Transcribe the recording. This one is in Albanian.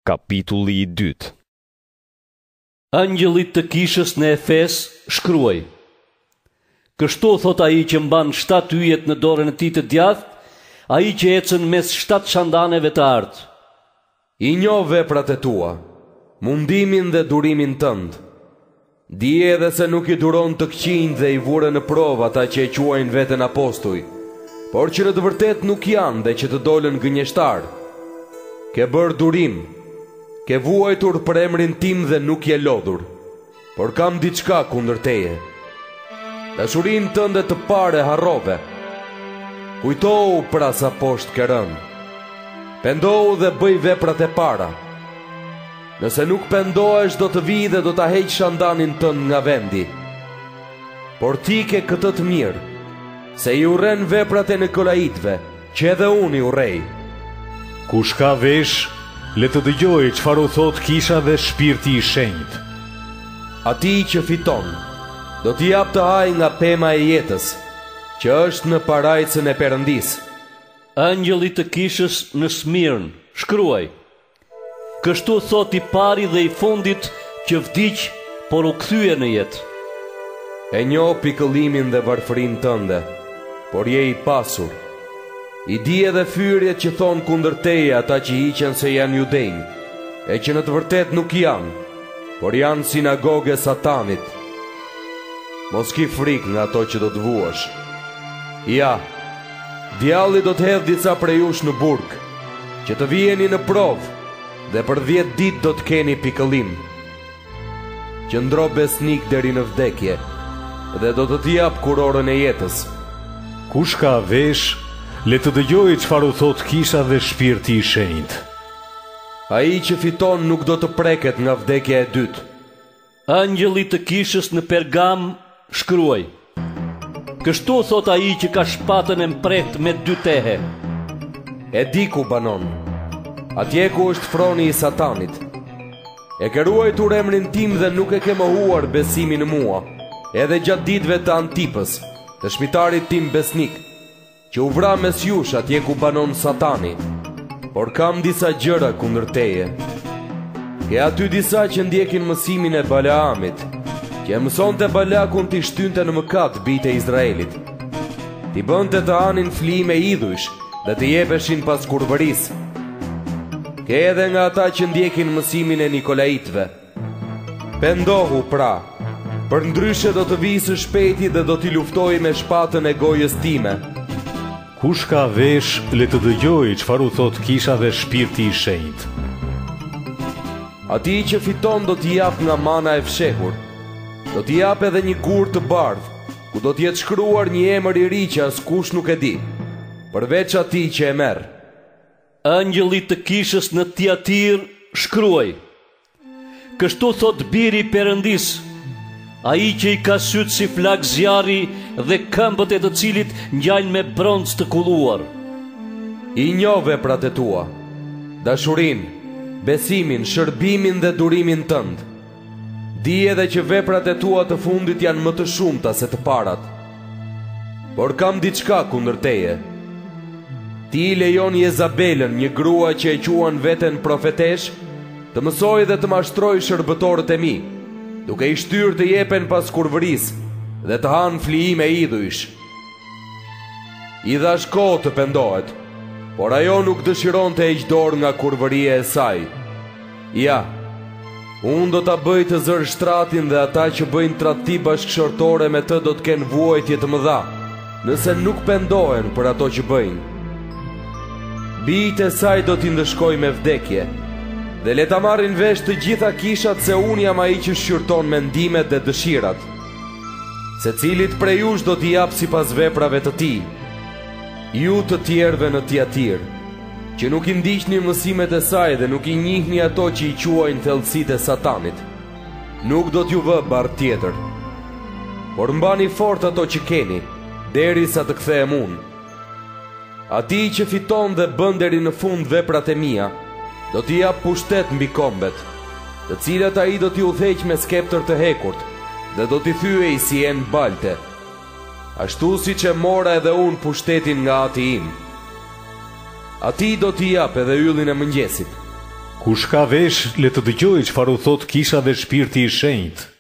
Kapitulli i 2. Angjëllit të kishës në Efes shkruaj: Kështu thot ai që mban 7 yjet në dorën e tij të djathtë, ai që ecën mes 7 çandaneve të artë. I njoh veprat e tua, mundimin dhe durimin tënd. Dije edhe se nuk i duron të këqinjt dhe i vure në provë ata që e quajnë veten apostuj, por që në të vërtet nuk janë dhe që të dolën gënjeshtar. Ke bërë durim, ke vuajtur për emrin tim dhe nuk je lodhur, por kam diçka kundër teje. Dashurinë tënde të pare harrove. Kujtohu pra sa poshtë ke rënë. Pendohu dhe bëj veprat e para. Nëse nuk pendohesh, do të vi dhe do ta heq shandanin tënd nga vendi. Por ti ke këtë të mirë, se i urren veprat e Nikolaitëve, që edhe unë i urrej. Kush ka vesh, le të dëgjojë çfarë u thot kisha dhe shpirti i shenjtë. Atij që fiton, do t'i jap të hajë nga pema e jetës, që është në parajsën e Perëndisë. Angjëllit të kishës në Smirn shkruaj: Kështu thot i pari dhe i fundit që vdiq, por u kthye në jetë. E njoh pikëllimin dhe varfërinë tënde, por je i pasur. I di edhe fyrjet që thon kundër teje ata që hiqen se janë judejnë, e që në të vërtet nuk janë, por janë sinagoge Satanit. Mos ki frikë nga ato që do të vuash. Ja, djalli do të hedh disa prej jush në burg, që të vijeni në provë, dhe për 10 ditë do të keni pikëllim. Qëndro besnik deri në vdekje, dhe do të t'jap kurorën e jetës. Kush ka vesh, le të dëgjojë çfarë u thot kisha dhe shpirti i shenjtë. Ai që fiton nuk do të preket nga vdekja e dytë. Angjëllit të kishës në Pergam shkruaj: Kështu thot ai që ka shpatën e mprehtë me 2 tehe. E di ku banon. Atje ku është froni i Satanit. E ke ruajtur emrin tim dhe nuk e ke mohuar besimin në mua, edhe gjatë ditëve të Antipës, të shmitarit tim besnik, që u vra mes jush atje ku banon Satani. Por kam disa gjëra kundër teje. Ke aty disa që ndjekin mësimin e Balaamit, që e mësonte Balakun t'i shtynte në mëkat bijtë e Izraelit. T'i bënte të hanin flime idhujsh dhe të jepeshin pas kurvërisë. Ke edhe nga ata që ndjekin mësimin e Nikolaitëve. Pendohu pra, për ndryshe do të vijë së shpejti dhe do t'i luftoj me shpatën e gojës time. Kush ka vesh, le të dëgjojë çfarë u thot kisha dhe shpirti i shenjtë. Atij që fiton do t'i jap nga mana e fshehur. Do t'i jap edhe një gur të bardhë, ku do t'jetë shkruar një emër i ri që askush nuk e di, përveç atij që e merr. Angjëllit të kishës në Tiatir shkruaj: Kështu thot biri i Perëndis, ai që i ka sytë si flak zjarri dhe këmbët e të cilit ngjajnë me bronz të kulluar. I njoh veprat e tua, dashurinë, besimin, shërbimin dhe durimin tënd. Di edhe që veprat e tua të fundit janë më të shumta se të parat. Por kam diçka kundër teje. Ti lejon Jezabelën, një grua që e quan veten profetesh, të mësoj dhe të mashtroj shërbëtorët e mi, duke i shtyrë të jepen pas kurvërisë dhe të hanë flijime idhujsh. I dhash kohë të pendohet, por ajo nuk dëshiron të heqë dorë nga kurvëria e saj. Ja, unë do ta bëj të zërë shtratin dhe ata që bëjnë tradhti bashkëshortore me të do të kenë vuajtje të mëdha, nëse nuk pendohen për ato që bëjnë. Bijtë e saj do t'i ndëshkoj me vdekje, dhe le ta marrin vesh të gjitha kishat se unë jam ai që shqyrton mendimet dhe dëshirat. Secilit prej jush do t'i jap sipas veprave të tij. Ju të tjerëve në Tiatir, që nuk i ndiqni mësimet e saj dhe nuk i njihni ato që i quajnë thellësitë e Satanit, nuk do t'ju vë barë tjetër. Por mbani fort ato që keni, derisa të kthehem unë. Atij që fiton dhe bën deri në fund veprat e mia, do t'i jap pushtet mbi kombet, të cilat ai do t'i udhëheq me skeptër të hekurt, dhe do t'i thyej si en balte, ashtu siç e mora edhe unë pushtetin nga Ati im. Atij do t'i jap edhe yllin e mëngjesit, Kush ka vesh, le të dëgjojë çfarë u thot Kisha dhe Shpirti i Shenjtë.